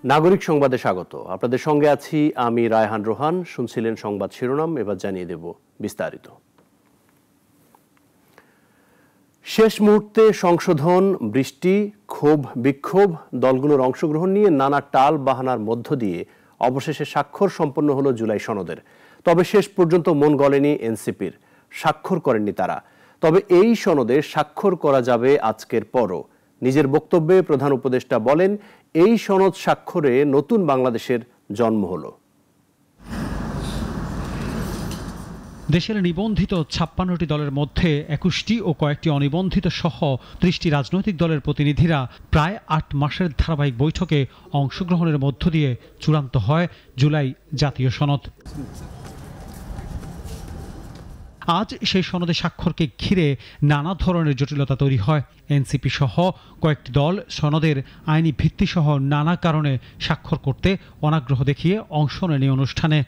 নাগরিক সংবাদে স্বাগত। আপনাদের সঙ্গে আছি আমি রায়হান রোহান। শুনছিলেন সংবাদ শিরোনাম, এবার জানিয়ে দেব বিস্তারিত। শেষ মুহূর্তে সংশোধন, বৃষ্টি, ক্ষোভ বিক্ষোভ, দলগুলোর অংশগ্রহণ নিয়ে নানা টাল বাহানার মধ্য দিয়ে অবশেষে স্বাক্ষর সম্পন্ন হলো জুলাই সনদের। তবে শেষ পর্যন্ত মন গলেনি এনসিপির, স্বাক্ষর করেননি তারা। তবে এই সনদে স্বাক্ষর করা যাবে আজকের পরও। নিজের বক্তব্যে প্রধান উপদেষ্টা বলেন, এই সনদ স্বাক্ষরে নতুন বাংলাদেশের জন্ম হলো। দেশের নিবন্ধিত ৫৬টি দলের মধ্যে ২১টি ও কয়েকটি অনিবন্ধিত সহ ৩০টি রাজনৈতিক দলের প্রতিনিধিরা প্রায় ৮ মাসের ধারাবাহিক বৈঠকে অংশগ্রহণের মধ্য দিয়ে চূড়ান্ত হয় জুলাই জাতীয় সনদ। আজ সেই সনদে স্বাক্ষরকে ঘিরে নানা ধরনের জটিলতা তৈরি হয়। এনসিপি সহ কয়েকটি দল সনদের আইনি ভিত্তিসহ নানা কারণে স্বাক্ষর করতে অনাগ্রহ দেখিয়ে অংশ নেয়নি অনুষ্ঠানে।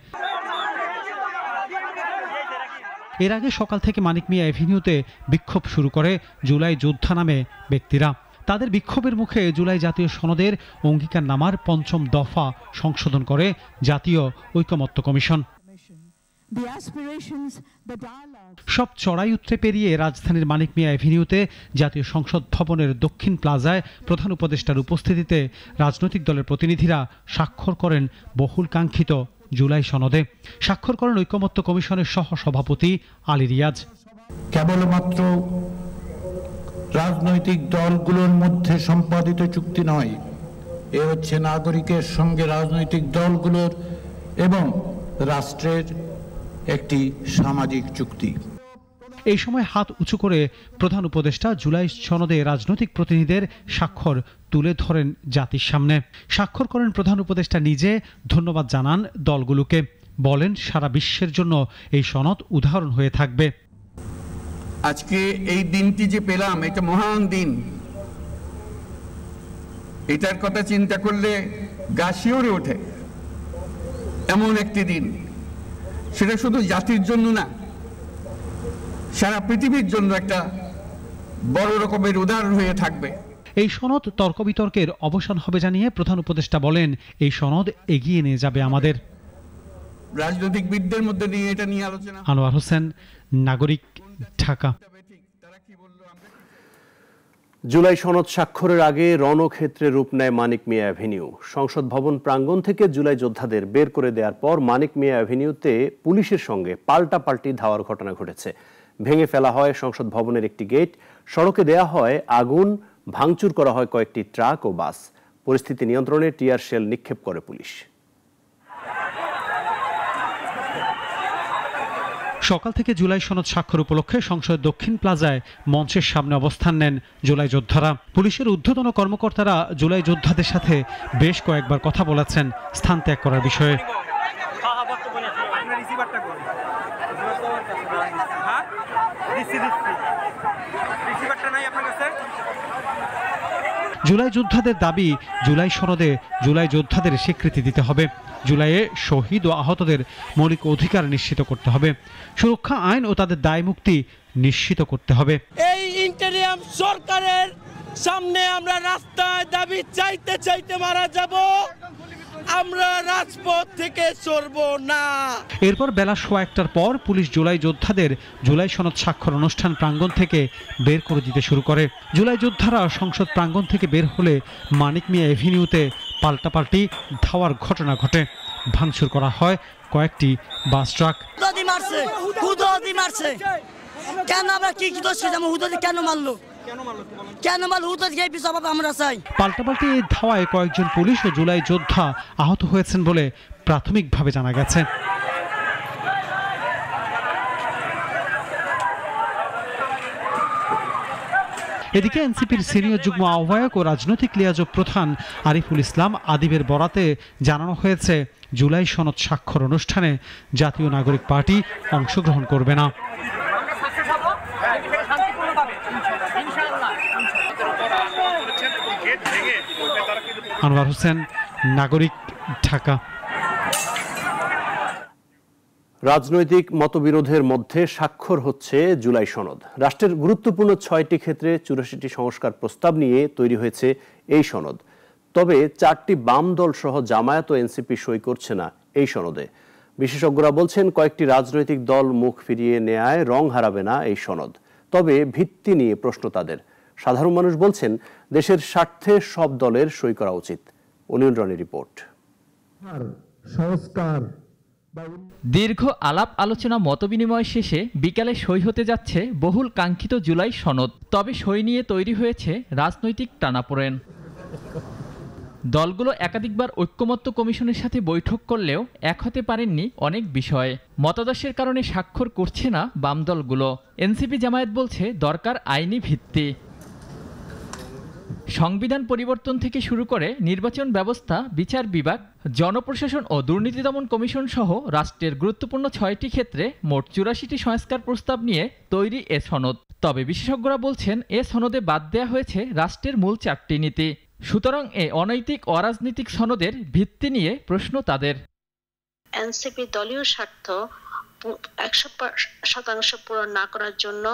এর আগে সকাল থেকে মানিক মিয়া এভিনিউতে বিক্ষোভ শুরু করে জুলাই যোদ্ধা নামে ব্যক্তিরা। তাদের বিক্ষোভের মুখে জুলাই জাতীয় সনদের অঙ্গীকারনামার ৫ম দফা সংশোধন করে জাতীয় ঐকমত্য কমিশন। সব চড়াই উতরে পেরিয়ে রাজধানীর মানিক মিয়া এভিনিউতে জাতীয় সংসদ ভবনের দক্ষিণ প্লাজায় প্রধান উপদেষ্টার উপস্থিতিতে রাজনৈতিক দলের প্রতিনিধিরা স্বাক্ষর করেন বহুল কাঙ্ক্ষিত জুলাই সনদে। স্বাক্ষর করেন ঐকমত্য কমিশনের সহ সভাপতি আলী রিয়াজ। কেবলমাত্র রাজনৈতিক দলগুলোর মধ্যে সম্পাদিত চুক্তি নয়, এ হচ্ছে নাগরিকের সঙ্গে রাজনৈতিক দলগুলোর এবং রাষ্ট্রের একটি সামাজিক চুক্তি। এই সময় হাত উঁচু করে প্রধান উপদেষ্টা জুলাই সনদে রাজনৈতিক প্রতিনিধিদের স্বাক্ষর তুলে ধরেন জাতির সামনে। স্বাক্ষর করেন প্রধান উপদেষ্টা নিজে, ধন্যবাদ জানান দলগুলোকে, বলেন সারা বিশ্বের জন্য এই সনদ উদাহরণ হয়ে থাকবে। আজকে এই দিনটি যে পেলাম, এটা মহান দিন। এটার কথা চিন্তা করলে গা শিউরে ওঠে। এমন একটি দিন, সেটা শুধু জাতির জন্য না, সারা পৃথিবীর জন্য একটা বড় রকমের উদাহরণ হয়ে থাকবে। এই সনদ তর্ক বিতর্কের অবসান হবে জানিয়ে প্রধান উপদেষ্টা বলেন, এই সনদ এগিয়ে নিয়ে যাবে আমাদের। রাজনৈতিকবিদদের মধ্যে নিয়ে এটা নিয়ে আলোচনা। আনোয়ার হোসেন, নাগরিক, ঢাকা। জুলাই সনদ স্বাক্ষরের আগে রণক্ষেত্রে রূপ নেয় মানিক মিয়া অ্যাভিনিউ। সংসদ ভবন প্রাঙ্গণ থেকে জুলাই যোদ্ধাদের বের করে দেওয়ার পর মানিক মিয়া অ্যাভিনিউতে পুলিশের সঙ্গে পাল্টাপাল্টি ধাওয়ার ঘটনা ঘটেছে। ভেঙে ফেলা হয় সংসদ ভবনের একটি গেট, সড়কে দেয়া হয় আগুন, ভাঙচুর করা হয় কয়েকটি ট্রাক ও বাস। পরিস্থিতি নিয়ন্ত্রণে টিয়ার শেল নিক্ষেপ করে পুলিশ। সকাল থেকে জুলাই সনদ স্বাক্ষর উপলক্ষে সংসদের দক্ষিণ প্লাজায় মঞ্চের সামনে অবস্থান নেন জুলাই যোদ্ধারা। পুলিশের ঊর্ধ্বতন কর্মকর্তারা জুলাই যোদ্ধাদের সাথে বেশ কয়েকবার কথা বলেছেন স্থান ত্যাগ করার বিষয়ে। জুলাই যোদ্ধাদের দাবি, জুলাই সনদে জুলাই যোদ্ধাদের স্বীকৃতি দিতে হবে। জুলাইয়ে শহীদ ও আহতদের মৌলিক অধিকার নিশ্চিত করতে হবে। সুরক্ষা আইন ও তাদের দায় মুক্তি নিশ্চিত করতে হবে। এই ইন্টারিয়াম সরকারের সামনে আমরা রাস্তায় দাবি চাইতে চাইতে মারা যাব, আমরা রাজপথ থেকে সরব না। এরপর বেলা ১১টার পর পুলিশ জুলাই যোদ্ধাদের জুলাই সনদ স্বাক্ষর অনুষ্ঠান প্রাঙ্গণ থেকে বের করে দিতে শুরু করে। জুলাই যোদ্ধারা সংসদ প্রাঙ্গণ থেকে বের হলে মানিক মিয়া এভিনিউতে পাল্টাপাল্টি ধাওয়ার ঘটনা ঘটে। ভাঙচুর করা হয় কয়েকটি বাস ট্রাক। কেন আমরা কি কেন মারলো? পাল্টাপাল্টি এই ধাওয়ায় কয়েকজন পুলিশ ও জুলাই যোদ্ধা আহত হয়েছেন বলে প্রাথমিকভাবে জানা গেছে। এদিকে এনসিপির সিনিয়র যুগ্ম আহ্বায়ক ও রাজনৈতিক লিয়াজক প্রধান আরিফুল ইসলাম আদিবের বরাতে জানানো হয়েছে, জুলাই সনদ স্বাক্ষর অনুষ্ঠানে জাতীয় নাগরিক পার্টি অংশগ্রহণ করবে না। আনোয়ার হোসেন, নাগরিক, ঢাকা। রাজনৈতিক মতবিরোধের মধ্যে স্বাক্ষর হচ্ছে জুলাই সনদ। রাষ্ট্রের গুরুত্বপূর্ণ ৬টি ক্ষেত্রে ৮৪টি সংস্কার প্রস্তাব নিয়ে তৈরি হয়েছে এই সনদ। তবে 4টি বাম দল সহ জামায়াত ও এনসিপি সই করছে না এই সনদে। বিশেষজ্ঞরা বলছেন, কয়েকটি রাজনৈতিক দল মুখ ফিরিয়ে নেয়ায় রং হারাবে না এই সনদ। তবে ভিত্তি নিয়ে প্রশ্ন তাদের। সাধারণ মানুষ বলছেন, দেশের স্বার্থে সব দলের সই করা উচিত। অনিল রনির রিপোর্ট। দীর্ঘ আলাপ আলোচনা মতবিনিময় শেষে বিকালে সই হতে যাচ্ছে বহুল কাঙ্ক্ষিত জুলাই সনদ। তবে সই নিয়ে তৈরি হয়েছে রাজনৈতিক টানাপোড়েন। দলগুলো একাধিকবার ঐক্যমত্য কমিশনের সাথে বৈঠক করলেও এক হতে পারেননি অনেক বিষয়ে। মতাদর্শের কারণে স্বাক্ষর করছে না বাম দলগুলো। এনসিপি জামায়াত বলছে দরকার আইনি ভিত্তি। সংবিধান পরিবর্তন থেকে শুরু করে নির্বাচন ব্যবস্থা, বিচার বিভাগ, জনপ্রশাসন ও দুর্নীতি দমন কমিশন সহ রাষ্ট্রের গুরুত্বপূর্ণ 6টি ক্ষেত্রে মোট 84টি সংস্কার প্রস্তাব নিয়ে তৈরি এ সনদ। তবে বিশেষজ্ঞরা বলছেন, এ সনদে বাদ দেওয়া হয়েছে রাষ্ট্রের মূল 4টি নীতি। সুতরাং এ অনৈতিক অরাজনৈতিক সনদের ভিত্তি নিয়ে প্রশ্ন তাদের। এনসিপি দলীয় স্বার্থ 100% পূরণ না করার জন্য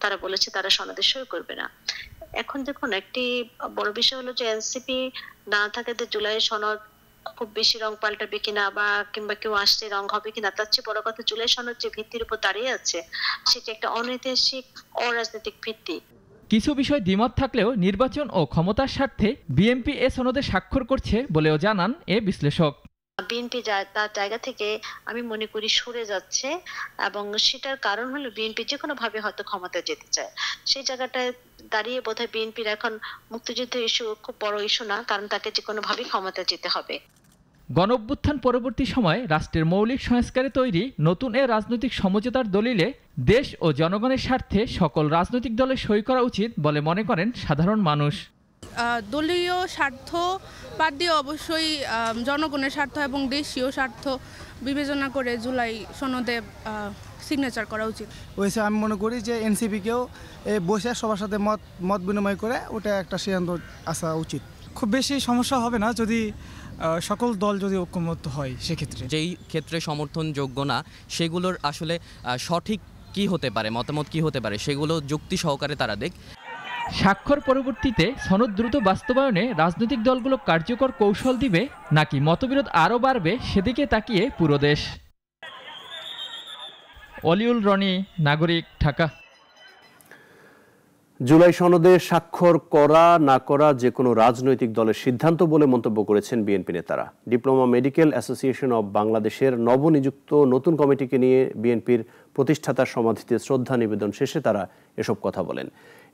তারা বলেছে তারা সনদে সই করবে না। এখন দেখুন, একটি বড় বিষয় হলো যে এনসিপি না থাকাতে জুলাই সনদ খুব বেশি রং পাল্টাবে কিনা বা কিংবা কেউ আসলে রং হবে কিনা, তার চেয়ে বড় কথা জুলাই সনদ যে ভিত্তির উপর দাঁড়িয়ে আছে সেটা একটা অনৈতিক অরাজনৈতিক ভিত্তি। কিছু বিষয় দ্বিমত থাকলেও নির্বাচন ও ক্ষমতার স্বার্থে বিএনপি এ সনদে স্বাক্ষর করছে বলেও জানান এ বিশ্লেষক। বিএনপি তার জায়গা থেকে আমি মনে করি সরে যাচ্ছে, এবং সেটার কারণ হলো বিএনপি যে কোনো ভাবে হয়তো ক্ষমতা যেতে চায়। সেই জায়গাটায় দাঁড়িয়ে বোধহয় বিএনপির এখন মুক্তিযুদ্ধ ইস্যু খুব বড় ইস্যু না, কারণ তাকে যে কোনো ভাবে ক্ষমতা যেতে হবে। গণঅভ্যুত্থান পরবর্তী সময়ে রাষ্ট্রের মৌলিক সংস্কারে তৈরি নতুন এ রাজনৈতিক সমঝোতার দলিলে দেশ ও জনগণের স্বার্থে সকল রাজনৈতিক দলের সই করা উচিত বলে মনে করেন সাধারণ মানুষ। দলীয় স্বার্থ বাদ দিয়ে অবশ্যই জনগণের স্বার্থ এবং দেশীয় স্বার্থ বিবেচনা করে জুলাই সনদে সিগনেচার করা উচিত। ওইসে আমি মনে করি যে এনসিপিকেও বসে সবার সাথে মত বিনিময় করে ওটা একটা সিদ্ধান্ত আসা উচিত। খুব বেশি সমস্যা হবে না যদি সকল দল যদি ঐক্যমত্য হয়। সেক্ষেত্রে যেই ক্ষেত্রে সমর্থনযোগ্য না সেগুলোর আসলে সঠিক কি হতে পারে, মতামত কি হতে পারে, সেগুলো যুক্তি সহকারে তারা দেখ। স্বাক্ষর পরবর্তীতে সনদ দ্রুত বাস্তবায়নে রাজনৈতিক দলগুলো কার্যকর কৌশল দিবে নাকি মতবিরোধ আরও বাড়বে, সেদিকে তাকিয়ে পুরো দেশ। অলিউল রনি, নাগরিক, ঢাকা। জুলাই সনদে স্বাক্ষর করা না করা যে কোনো রাজনৈতিক দলের সিদ্ধান্ত বলে মন্তব্য করেছেন বিএনপি নেতারা। ডিপ্লোমা মেডিকেল অ্যাসোসিয়েশন অব বাংলাদেশের নবনিযুক্ত নতুন কমিটিকে নিয়ে বিএনপির প্রতিষ্ঠাতার সমাধিতে শ্রদ্ধা নিবেদন শেষে তারা এসব কথা বলেন।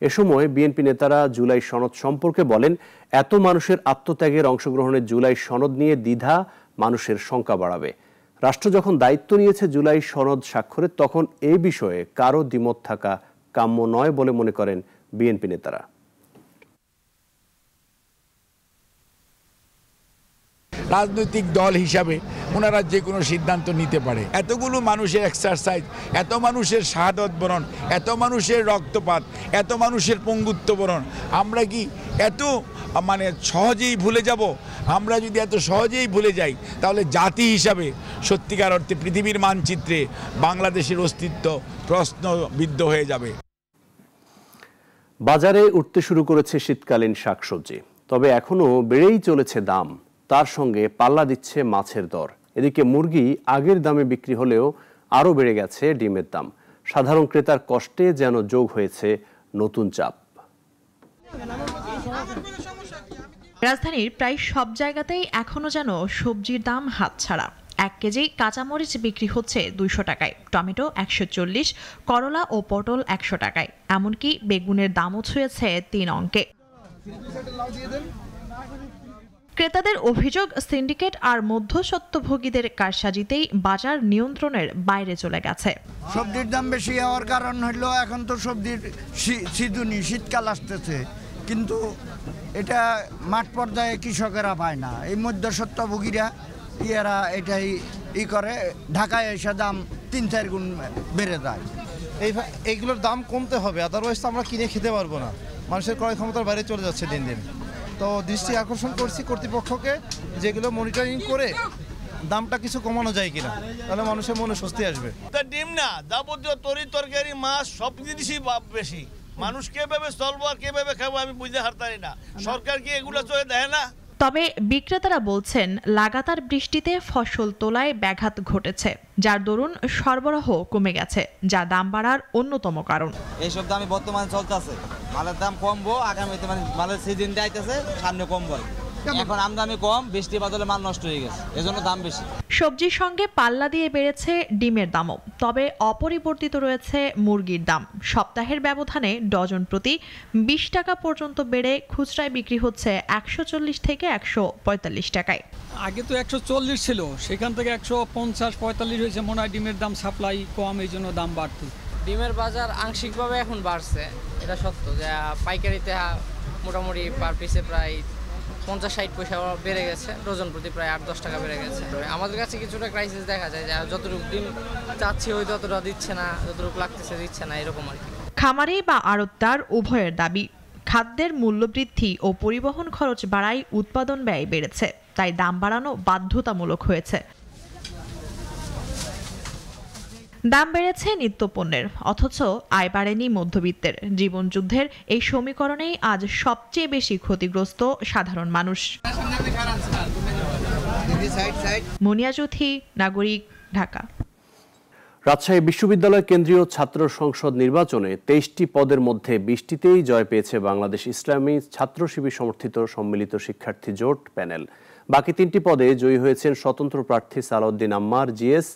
এ সময় বিএনপি নেতারা জুলাই সনদ সম্পর্কে বলেন, এত মানুষের আত্মত্যাগের অংশগ্রহণের জুলাই সনদ নিয়ে দ্বিধা মানুষের শঙ্কা বাড়াবে। রাষ্ট্র যখন দায়িত্ব নিয়েছে জুলাই সনদ স্বাক্ষরের, তখন এই বিষয়ে কারো দ্বিমত থাকা কাম্য নয় বলে মনে করেন বিএনপি নেতারা। রাজনৈতিক দল হিসাবে ওনারা যে কোনো সিদ্ধান্ত নিতে পারে। এতগুলো মানুষের এক্সারসাইজ, এত মানুষের শাহাদত বরণ, এত মানুষের রক্তপাত, এত মানুষের পঙ্গুত্ব বরণ, আমরা কি এত সহজেই ভুলে যাব? আমরা যদি এত সহজেই ভুলে যাই তাহলে জাতি হিসাবে সত্যিকার অর্থে পৃথিবীর মানচিত্রে বাংলাদেশের অস্তিত্ব প্রশ্নবিদ্ধ হয়ে যাবে। বাজারে উঠতে শুরু করেছে শীতকালীন শাকসবজি, তবে এখনো বেড়েই চলেছে দাম। তার সঙ্গে পাল্লা দিচ্ছে মাছের দর। এদিকে মুরগি আগের দামে বিক্রি হলেও আরও বেড়ে গেছে ডিমের দাম। সাধারণ ক্রেতার কষ্টে যেন যোগ হয়েছে নতুন চাপ। রাজধানীর প্রায় সব জায়গাতেই এখনো যেন সবজির দাম হাতছাড়া। 1 কেজি কাঁচামরিচ বিক্রি হচ্ছে 200 টাকায়, টমেটো 140, করলা ও পটল 100 টাকায়, এমনকি বেগুনের দামও ছুঁয়েছে 3 অঙ্কে। ক্রেতাদের অভিযোগ, সিন্ডিকেট আর মধ্যস্বত্বভোগীদের কারসাজিতেই বাজার নিয়ন্ত্রণের বাইরে চলে গেছে। সবজির দাম বেশি হওয়ার কারণ হলো এখন তো সবজির সিজনি, শীতকাল আসতেছে, কিন্তু এটা মাঠ পর্যায়ে কৃষকেরা পায় না। এই মধ্যস্বত্বভোগীরা এরা এটাই করে, ঢাকায় এসে দাম 3-4 গুণ বেড়ে যায়। এইগুলোর দাম কমতে হবে, আদারওয়াইজ আমরা কিনে খেতে পারবো না। মানুষের ক্রয় ক্ষমতার বাইরে চলে যাচ্ছে দিন দিন। তো দৃষ্টি আকর্ষণ করছি কর্তৃপক্ষকে, যেগুলো মনিটরিং করে দামটা কিছু কমানো যায় কিনা, তাহলে মানুষের মনে স্বস্তি আসবে। ডিম না, যাবতীয় তরকারি, মাছ সব জিনিসই বেশি। মানুষ কিভাবে চলবো আর কিভাবে খাবো আমি বুঝতে পারতারি না। সরকার কি এগুলো চলে দেয় না? তবে বিক্রেতারা বলছেন লাগাতার বৃষ্টিতে ফসল তোলায় ব্যাঘাত ঘটেছে, যার দরুন সরবরাহ কমে গেছে, যা দাম বাড়ার অন্যতম কারণ। এইসব দামই বর্তমানে চলতেছে, মালের দাম কমবো আগামীতে, মানে মালের সিজন আইতেছে, সামনে কমবো। এখন আমদানি কম, বৃষ্টি বাদলে মাল নষ্ট হয়ে গেছে, এজন্য দাম বেশি। সবজির সঙ্গে পাল্লা দিয়ে বেড়েছে ডিমের দামও, তবে অপরিবর্তিত রয়েছে মুরগির দাম। সপ্তাহের ব্যবধানে ডজন প্রতি 20 টাকা পর্যন্ত বেড়ে খুচরায় বিক্রি হচ্ছে 140 থেকে 145 টাকায়। আগে তো 140 ছিল, সেখান থেকে 150-45 হয়েছে। মনে হয় ডিমের দাম সাপ্লাই কম, এই জন্য দাম বাড়তি। ডিমের বাজার আংশিকভাবে এখন বাড়ছে, এটা সত্য যে পাইকারিতে মোটামুটি পার পিসে প্রায় 50-60 পয়সা বেড়ে গেছে, ডজন প্রতি প্রায় 8-10 টাকা বেড়ে গেছে। আমাদের কাছে কিছুটা ক্রাইসিস দেখা যায়, যে যতটুকু ডিম চাচ্ছি ওই ততটা দিচ্ছে না, যতটুকু লাগতেছে দিচ্ছে না, এরকম আর কি। খামারি বা আড়তদার উভয়ের দাবি, খাদ্যের মূল্যবৃদ্ধি ও পরিবহন খরচ বাড়ায় উৎপাদন ব্যয় বেড়েছে, তাই দাম বাড়ানো বাধ্যতামূলক হয়েছে। দাম বেড়েছে নিত্যপণ্যের, অথচ আয় বাড়েনি মধ্যবিত্তের। জীবনযুদ্ধের এই সমীকরণেই আজ সবচেয়ে বেশি ক্ষতিগ্রস্ত সাধারণ মানুষ। মুনিয়া চৌধুরী, নাগরিক, ঢাকা। রাজশাহী বিশ্ববিদ্যালয় কেন্দ্রীয় ছাত্র সংসদ নির্বাচনে 23টি পদের মধ্যে 20টিতেই জয় পেয়েছে বাংলাদেশ ইসলামী ছাত্র শিবির সমর্থিত সম্মিলিত শিক্ষার্থী জোট প্যানেল। বাকি 3টি পদে জয়ী হয়েছেন স্বতন্ত্র প্রার্থী সালাউদ্দিন আম্মার জিএস,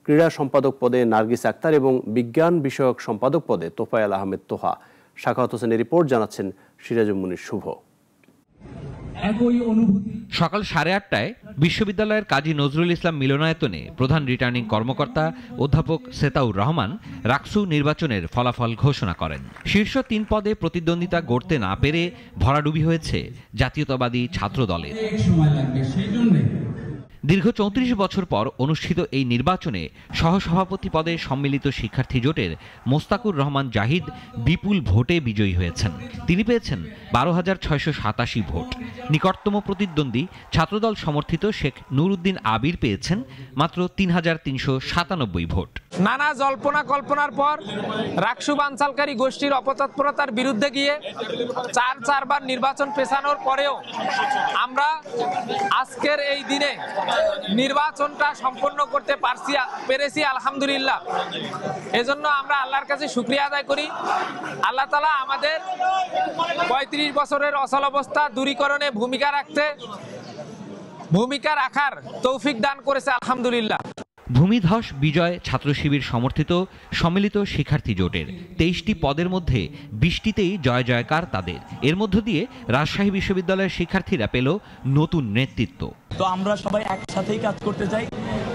ক্রীড়া সম্পাদক পদে নার্গিস আক্তার এবং বিজ্ঞান বিষয়ক সম্পাদক পদে তোফায়েল আহমেদ তোহা। শাখাওয়াত হোসেনের রিপোর্ট, জানাচ্ছেন সিরাজুল মুনির শুভ। সকাল 8:30টায় বিশ্ববিদ্যালয়ের কাজী নজরুল ইসলাম মিলনায়তনে প্রধান রিটার্নিং কর্মকর্তা অধ্যাপক সেতাউর রহমান রাকসু নির্বাচনের ফলাফল ঘোষণা করেন। শীর্ষ 3 পদে প্রতিদ্বন্দ্বিতা গড়তে না পেরে ভরাডুবি হয়েছে জাতীয়তাবাদী ছাত্র দলের। দীর্ঘ 34 বছর পর অনুষ্ঠিত এই নির্বাচনে সহসভাপতি পদে সম্মিলিত শিক্ষার্থী জোটের মোস্তাকুর রহমান জাহিদ বিপুল ভোটে বিজয়ী হয়েছেন। তিনি পেয়েছেন 12,687 ভোট। নিকটতম প্রতিদ্বন্দ্বী ছাত্রদল সমর্থিত শেখ নুরউদ্দিন আবির পেয়েছেন মাত্র 3,397 ভোট। নানা জল্পনা কল্পনার পর রাকসু বানচালকারী গোষ্ঠীর অপতৎপরতার বিরুদ্ধে গিয়ে 4বার নির্বাচন পেছানোর পরেও আমরা আজকের এই দিনে নির্বাচনটা সম্পন্ন করতে পেরেছি আলহামদুলিল্লাহ। এজন্য আমরা আল্লাহর কাছে শুকরিয়া আদায় করি। আল্লাহ তাআলা আমাদের 35 বছরের অচল অবস্থা দূরীকরণে ভূমিকা রাখার তৌফিক দান করেছে আলহামদুলিল্লাহ। ভূমিধস বিজয় ছাত্র শিবির সমর্থিত সম্মিলিত শিক্ষার্থী জোটের 23টি পদের মধ্যে 20টিতেই জয় জয়কার তাদের। এর মধ্য দিয়ে রাজশাহী বিশ্ববিদ্যালয়ের শিক্ষার্থীরা পেল নতুন নেতৃত্ব। তো আমরা সবাই একসাথেই কাজ করতে চাই,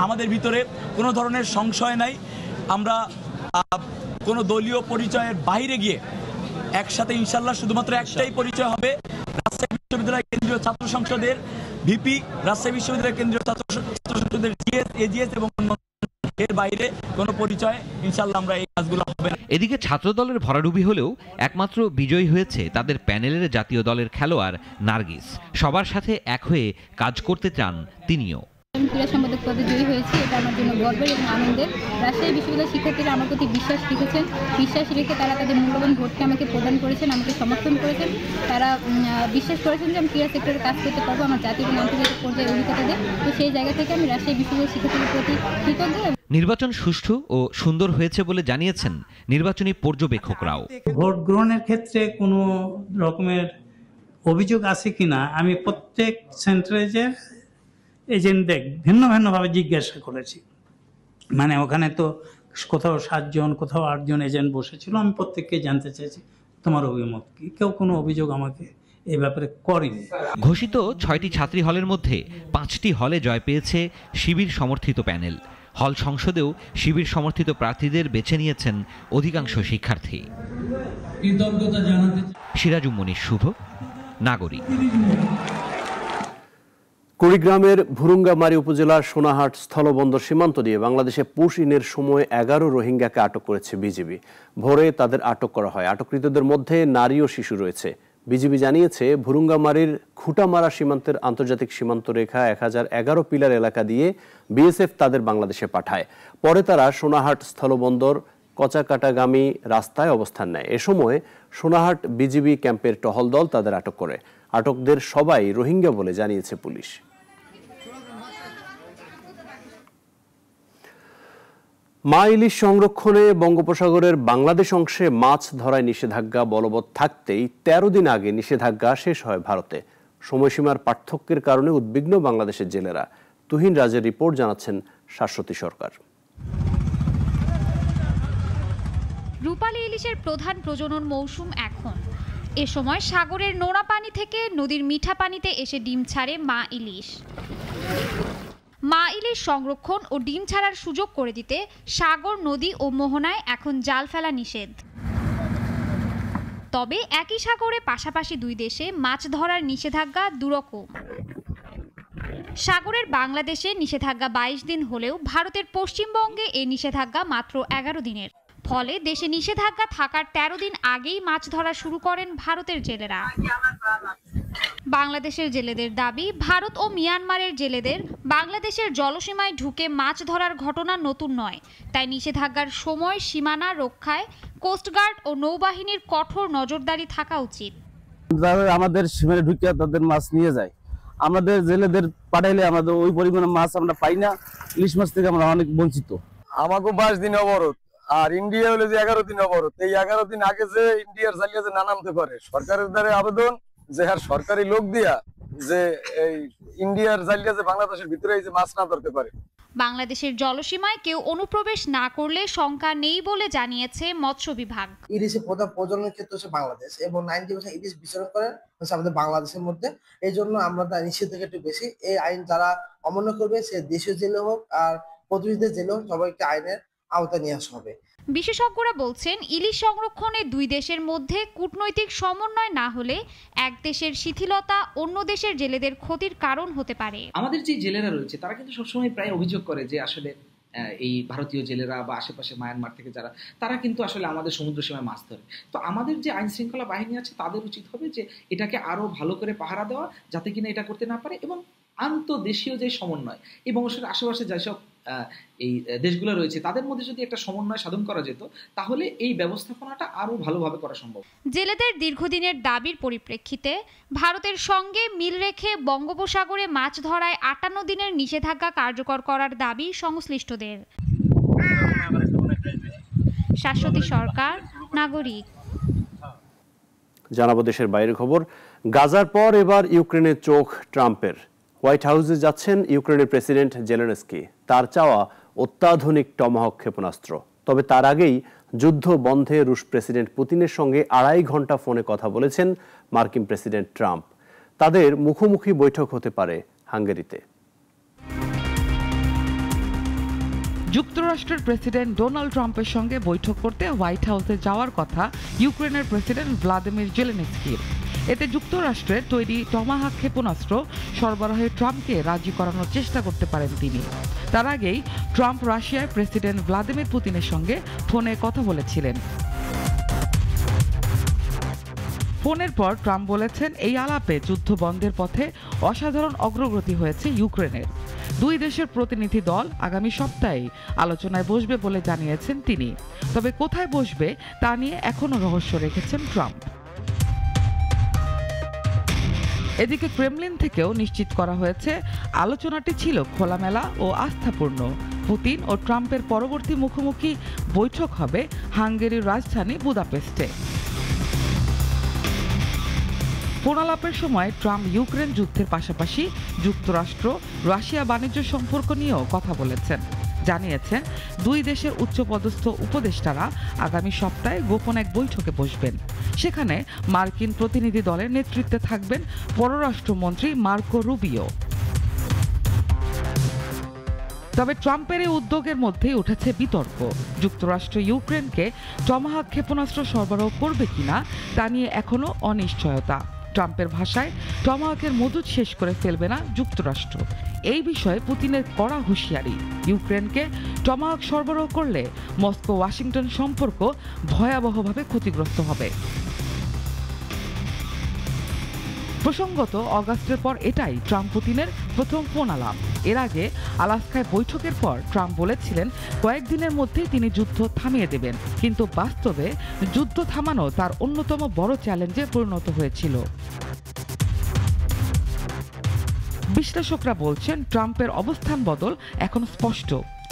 আমাদের ভিতরে কোনো ধরনের সংশয় নাই। আমরা কোনো দলীয় পরিচয়ের বাইরে গিয়ে একসাথে ইনশাল্লাহ শুধুমাত্র একটাই পরিচয় হবে, রাজশাহী বিশ্ববিদ্যালয় কেন্দ্রীয় ছাত্র সংসদের ভিপি, রাজশাহী বিশ্ববিদ্যালয় কেন্দ্রীয় ছাত্র সংসদের জিএস, এজিএস এবং এর বাইরে কোনো পরিচয় ইনশাল্লাহ আমরা এই কাজগুলো হবে না। এদিকে ছাত্রদলের ভরাডুবি হলেও একমাত্র বিজয়ী হয়েছে তাদের প্যানেলের জাতীয় দলের খেলোয়াড় নার্গিস। সবার সাথে এক হয়ে কাজ করতে চান তিনিও। আমি ক্রীড়া সম্পাদক পদে জয়ী হয়েছি, এটা আমার জন্য গর্বের এবং আনন্দের। রাজশাহী বিশ্ববিদ্যালয়ের শিক্ষার্থীরা আমার প্রতি বিশ্বাস রেখেছেন, বিশ্বাস রেখে তারা তাদের মূল্যবান ভোটকে আমাকে প্রদান করেছেন, আমাকে সমর্থন করেছেন। তারা বিশ্বাস করেছেন যে আমি ক্রীড়া সেক্টরে কাজ করতে পারবো আমার জাতীয় এবং আন্তর্জাতিক পর্যায়ে অভিজ্ঞতা দিয়ে। তো সেই জায়গা থেকে আমি রাজশাহী বিশ্ববিদ্যালয়ের শিক্ষার্থীদের প্রতি কৃতজ্ঞ। নির্বাচন সুষ্ঠু ও সুন্দর হয়েছে বলে জানিয়েছেন নির্বাচনী পর্যবেক্ষকরাও। ভোট গ্রহণের ক্ষেত্রে কোনো রকমের অভিযোগ আছে কিনা আমি প্রত্যেক সেন্ট্রালের এজেন্টদের ভিন্ন ভিন্নভাবে জিজ্ঞাসা করেছি। মানে ওখানে তো কোথাও 7 জন, কোথাও 8 জন এজেন্ট বসেছিল। আমি প্রত্যেককে জানতে চাইছি তোমার অভিমত কি। কেউ কোনো অভিযোগ আমাকে এই ব্যাপারে করেনি। ঘোষিত 6টি ছাত্রী হলের মধ্যে 5টি হলে জয় পেয়েছে শিবির সমর্থিত প্যানেল। হল সংসদেও শিবির সমর্থিত প্রার্থীদের বেছে নিয়েছেন অধিকাংশ শিক্ষার্থী। সিরাজুল মুনির শুভ, নাগরিক। কুড়িগ্রামের ভুরুঙ্গামারী উপজেলার সোনাহাট স্থলবন্দর সীমান্ত দিয়ে বাংলাদেশে পুশ ইনের সময় 11 রোহিঙ্গাকে আটক করেছে বিজিবি। ভোরে তাদের আটক করা হয়। আটককৃতদের মধ্যে নারী ও শিশু রয়েছে। বিজিবি জানিয়েছে খুটামারির খুটামারা সীমান্তের আন্তর্জাতিক সীমান্ত রেখা 1011 পিলার এলাকা দিয়ে বিএসএফ তাদের বাংলাদেশে পাঠায়। পরে তারা সোনাহাট স্থলবন্দর কচাকাটাগামী রাস্তায় অবস্থান নেয়। এ সময় সোনাহাট বিজিবি ক্যাম্পের টহল দল তাদের আটক করে। আটকদের সবাই রোহিঙ্গা বলে জানিয়েছে পুলিশ। মা ইলিশ সংরক্ষণে বঙ্গোপসাগরের বাংলাদেশ অংশে মাছ ধরায় নিষেধাজ্ঞা বলবৎ থাকতেই ১৩ দিন আগে নিষেধাজ্ঞা শেষ হয় ভারতে। সময়সীমার পার্থক্যের কারণে উদ্বিগ্ন বাংলাদেশের জেলেরা। তুহিন রাজের রিপোর্ট, জানাচ্ছেন শাশ্বতী সরকার। রূপালী ইলিশের প্রধান প্রজনন মৌসুম এখন। এ সময় সাগরের নোনা পানি থেকে নদীর মিঠা পানিতে এসে ডিম ছাড়ে মা ইলিশ। মা ইলিশ সংরক্ষণ ও ডিম ছাড়ার সুযোগ করে দিতে সাগর, নদী ও মোহনায় এখন জাল ফেলা নিষেধ। তবে একই সাগরে পাশাপাশি দুই দেশে মাছ ধরার নিষেধাজ্ঞা দুরকম। সাগরের বাংলাদেশে নিষেধাজ্ঞা ২২ দিন হলেও ভারতের পশ্চিমবঙ্গে এই নিষেধাজ্ঞা মাত্র ১১ দিনের। ফলে দেশে নিষেধাজ্ঞা থাকার ১৩ দিন আগেই মাছ ধরা শুরু করেন ভারতের জেলেরা। বাংলাদেশের জেলেদের দাবি, ভারত ও মিয়ানমারের জেলেদের বাংলাদেশের জলসীমায় ঢুকে মাছ ধরার ঘটনা নতুন নয়। তাই নিষেধাজ্ঞার সময় সীমানা রক্ষায় কোস্টগার্ড ও নৌবাহিনীর কঠোর নজরদারি থাকা উচিত। আমাদের সীমানা ঢুকে তাদের মাছ নিয়ে যায়, আমাদের জেলেদের পাঠাইলে আমাদের ওই পরিমাণে মাছ আমরা পাই না। ইলিশ মাছ থেকে আমরা অনেক বঞ্চিত। আমাকে 22 দিন অবরোধ, আর ইন্ডিয়া হলো যে 11 দিন অবরোধ। এই 11 দিন আগে যে ইন্ডিয়ার জালিয়া যে না নামতে পারে, সরকারের দ্বারা আবেদন যে আর সরকারি লোক দিয়া যে এই ইন্ডিয়ার জালিয়া যে বাংলাদেশের ভিতরে এই যে মাছ না ধরতে পারে। বাংলাদেশের জলসীমায় কেউ অনুপ্রবেশ না করলে শঙ্কা নেই বলে জানিয়েছে মৎস্য বিভাগ। ইলিশের প্রধান প্রজননের ক্ষেত্র হচ্ছে বাংলাদেশ এবং 90% ইলিশ বিচরণ করে হচ্ছে আমাদের বাংলাদেশের মধ্যে। এই জন্য আমরা নিষেধাজ্ঞা একটু বেশি। এই আইন যারা অমান্য করবে সে দেশীয় জেলে হোক আর প্রতিবেশীদের জেলে হোক, সবাইকে আইনের আওতায় নিয়ে আসা হবে। বিশেষজ্ঞরা বলছেন, ইলিশ সংরক্ষণে দুই দেশের মধ্যে কূটনৈতিক সমন্বয় না হলে এক দেশের শিথিলতা অন্য দেশের জেলেদের ক্ষতির কারণ হতে পারে। আমাদের যে জেলেরা রয়েছে তারা কিন্তু সবসময় প্রায় অভিযোগ করে যে আসলে এই ভারতীয় জেলেরা বা আশেপাশে মায়ানমার থেকে যারা, তারা কিন্তু আসলে আমাদের সমুদ্র সীমায় মাছ ধরে। তো আমাদের যে আইন শৃঙ্খলা বাহিনী আছে তাদের উচিত হবে যে এটাকে আরো ভালো করে পাহারা দেওয়া, যাতে কিনা এটা করতে না পারে, এবং আন্তঃদেশীয় যে সমন্বয় এবং আশেপাশে যেসব এই দেশগুলো রয়েছে তাদের মধ্যে যদি একটা সমন্বয় সাধন করা যেত, তাহলে এই ব্যবস্থাপনাটা আরো ভালোভাবে করা সম্ভব। জেলেদের দীর্ঘদিনের দাবির পরিপ্রেক্ষিতে ভারতের সঙ্গে মিল রেখে বঙ্গোপসাগরে মাছ ধরায় ৫৮ দিনের নিষেধাজ্ঞা কার্যকর করার দাবি সংশ্লিষ্টদের। শাশ্বতী সরকার, নাগরিক। জানাবো দেশের বাইরের খবর। গাজার পর এবার ইউক্রেনের চোখ ট্রাম্পের। হোয়াইট হাউসে যাচ্ছেন ইউক্রেনের প্রেসিডেন্ট জেলেনস্কি। তার চাওয়া অত্যাধুনিক টমাহক ক্ষেপণাস্ত্র। তবে তার আগেই যুদ্ধ বন্ধে রুশ প্রেসিডেন্ট পুতিনের সঙ্গে ২.৫ ঘন্টা ফোনে কথা বলেছেন মার্কিন প্রেসিডেন্ট ট্রাম্প। তাদের মুখোমুখি বৈঠক হতে পারে হাঙ্গেরিতে। যুক্তরাষ্ট্রের প্রেসিডেন্ট ডোনাল্ড ট্রাম্পের সঙ্গে বৈঠক করতে হোয়াইট হাউসে যাওয়ার কথা ইউক্রেনের প্রেসিডেন্ট ভ্লাদিমির জেলেনস্কির। এতে যুক্তরাষ্ট্রের তৈরি টমাহক ক্ষেপণাস্ত্র সরবরাহে ট্রাম্পকে রাজি করানোর চেষ্টা করতে পারেন তিনি। তার আগেই ট্রাম্প রাশিয়ার প্রেসিডেন্ট ভ্লাদিমির পুতিনের সঙ্গে ফোনে কথা বলেছিলেন। ফোনের পর ট্রাম্প বলেছেন, এই আলাপে যুদ্ধ বন্ধের পথে অসাধারণ অগ্রগতি হয়েছে ইউক্রেনের। দুই দেশের প্রতিনিধি দল আগামী সপ্তাহে আলোচনায় বসবে বলে জানিয়েছেন তিনি। তবে কোথায় বসবে তা নিয়ে এখনো রহস্য রেখেছেন ট্রাম্প। এদিকে ক্রেমলিন থেকেও নিশ্চিত করা হয়েছে আলোচনাটি ছিল খোলামেলা ও আস্থাপূর্ণ। পুতিন ও ট্রাম্পের পরবর্তী মুখোমুখি বৈঠক হবে হাঙ্গেরির রাজধানী বুদাপেস্টে। ফোনালাপের সময় ট্রাম্প ইউক্রেন যুদ্ধের পাশাপাশি যুক্তরাষ্ট্র রাশিয়া বাণিজ্য সম্পর্ক নিয়েও কথা বলেছেন। জানিয়েছেন, দুই দেশের উচ্চপদস্থ উপদেষ্টারা আগামী সপ্তাহে গোপন এক বৈঠকে বসবেন। সেখানে মার্কিন প্রতিনিধি দলের নেতৃত্বে থাকবেন পররাষ্ট্রমন্ত্রী মার্কো রুবিও। তবে ট্রাম্পের এই উদ্যোগের মধ্যেই উঠেছে বিতর্ক। যুক্তরাষ্ট্র ইউক্রেনকে টমাহক ক্ষেপণাস্ত্র সরবরাহ করবে কিনা তা নিয়ে এখনো অনিশ্চয়তা। ট্রাম্পের ভাষায় টমাহকের মজুদ শেষ করে ফেলবে না যুক্তরাষ্ট্র। এই বিষয়ে পুতিনের কড়া হুঁশিয়ারি। ইউক্রেনকে টমাহক সরবরাহ করলে মস্কো ওয়াশিংটন সম্পর্ক ভয়াবহভাবে ক্ষতিগ্রস্ত হবে। প্রসঙ্গত, অগাস্টের পর এটাই ট্রাম্প পুতিনের প্রথম ফোন আলাপ। এর আগে আলাস্কায় বৈঠকের পর ট্রাম্প বলেছিলেন কয়েকদিনের মধ্যেই তিনি যুদ্ধ থামিয়ে দেবেন, কিন্তু বাস্তবে যুদ্ধ থামানো তার অন্যতম বড় চ্যালেঞ্জে পরিণত হয়েছিল। বিশ্লেষকরা বলছেন ট্রাম্পের অবস্থান বদল এখন স্পষ্ট।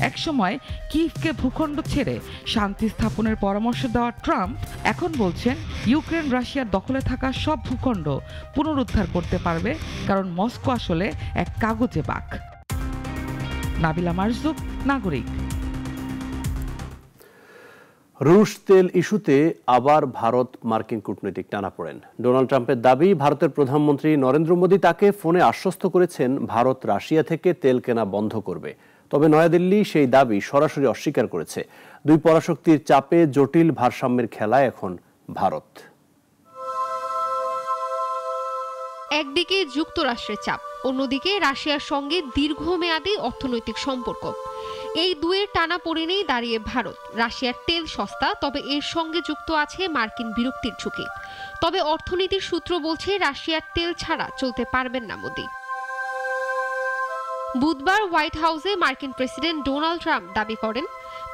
একসময় কিয়েভকে ভূখণ্ড ছেড়ে শান্তি স্থাপনের পরামর্শ দেওয়া ট্রাম্প এখন বলছেন ইউক্রেন রাশিয়ার দখলে থাকা সব ভূখণ্ড পুনরুদ্ধার করতে পারবে, কারণ মস্কো আসলে এক কাগজে বাঘ। নাবিলা মারজুক, নাগরিক। রুশ তেল ইস্যুতে আবার ভারত মার্কিন কূটনৈতিক টানাপোড়েন। ডোনাল্ড ট্রাম্পের দাবি, ভারতের প্রধানমন্ত্রী নরেন্দ্র মোদী তাকে ফোনে আশ্বস্ত করেছেন ভারত রাশিয়া থেকে তেল কেনা বন্ধ করবে। তবে নয়াদিল্লি সেই দাবি সরাসরি অস্বীকার করেছে। দুই পরাশক্তির চাপে জটিল ভারসাম্যের খেলায় এখন ভারত। একদিকে যুক্তরাষ্ট্রের চাপ, অন্যদিকে রাশিয়ার সঙ্গে দীর্ঘমেয়াদী অর্থনৈতিক সম্পর্ক। এই দুয়ের টানাপোড়েনেই দাঁড়িয়ে ভারত। রাশিয়ার তেল সস্তা, তবে এর সঙ্গে যুক্ত আছে মার্কিন বিরক্তির ঝুঁকি। তবে অর্থনীতির সূত্র বলছে রাশিয়ার তেল ছাড়া চলতে পারবেন না মোদি। বুধবার হোয়াইট হাউসে মার্কিন প্রেসিডেন্ট ডোনাল্ড ট্রাম্প দাবি করেন,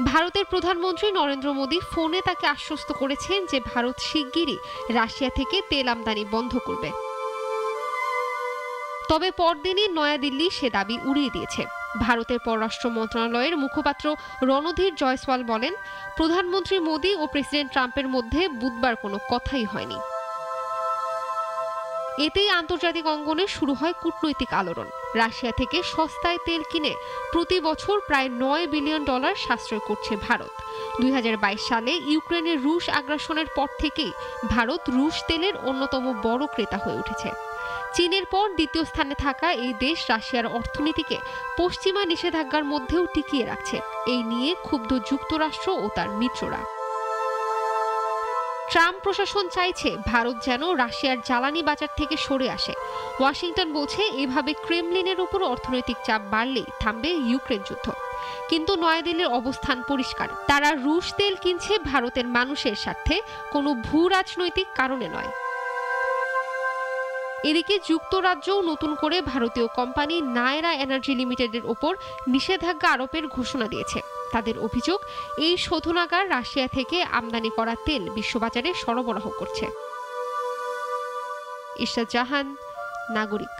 ভারতের প্রধানমন্ত্রী নরেন্দ্র মোদি ফোনে তাকে আশ্বস্ত করেছেন যে ভারত শিগগিরই রাশিয়া থেকে তেল আমদানি বন্ধ করবে। তবে পরদিনই নয়াদিল্লি সে দাবি উড়িয়ে দিয়েছে। ভারতের পররাষ্ট্র মন্ত্রণালয়ের মুখপাত্র রণধীর জয়সওয়াল বলেন, প্রধানমন্ত্রী মোদি ও প্রেসিডেন্ট ট্রাম্পের মধ্যে বুধবার কোনো কথাই হয়নি। এতেই আন্তর্জাতিক অঙ্গনে শুরু হয় কূটনৈতিক আলোড়ন। রাশিয়া থেকে সস্তায় তেল কিনে প্রতি বছর প্রায় $9 বিলিয়ন সাশ্রয় করছে ভারত। 2022 সালে ইউক্রেনের রুশ আগ্রাসনের পর থেকেই ভারত রুশ তেলের অন্যতম বড় ক্রেতা হয়ে উঠেছে। চীনের পর দ্বিতীয় স্থানে থাকা এই দেশ রাশিয়ার অর্থনীতিকে পশ্চিমা নিষেধাজ্ঞার মধ্যেও টিকিয়ে রাখছে। এই নিয়ে ক্ষুব্ধ যুক্তরাষ্ট্র ও তার মিত্ররা। ট্রাম্প প্রশাসন চাইছে ভারত যেন রাশিয়ার জ্বালানি বাজার থেকে সরে আসে। ওয়াশিংটন বলছে এভাবে ক্রেমলিনের উপর অর্থনৈতিক চাপ বাড়লেই থামবে ইউক্রেন যুদ্ধ। কিন্তু নয়াদিল্লির অবস্থান পরিষ্কার, তারা রুশ তেল কিনছে ভারতের মানুষের স্বার্থে, কোনো ভূ রাজনৈতিক কারণে নয়। এদিকে যুক্তরাজ্যও নতুন করে ভারতীয় কোম্পানি নায়রা এনার্জি লিমিটেডের ওপর নিষেধাজ্ঞা আরোপের ঘোষণা দিয়েছে। তাদের অভিযোগ, এই শোধনাগার রাশিয়া থেকে আমদানি করা তেল বিশ্ববাজারে সরবরাহ করছে। ইশরাত জাহান, নাগরিক।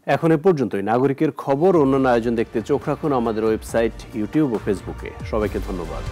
এখন এ পর্যন্তই। নাগরিকের খবর অন্যান্য আয়োজন দেখতে চোখ রাখুন আমাদের ওয়েবসাইট, ইউটিউব ও ফেসবুকে। সবাইকে ধন্যবাদ।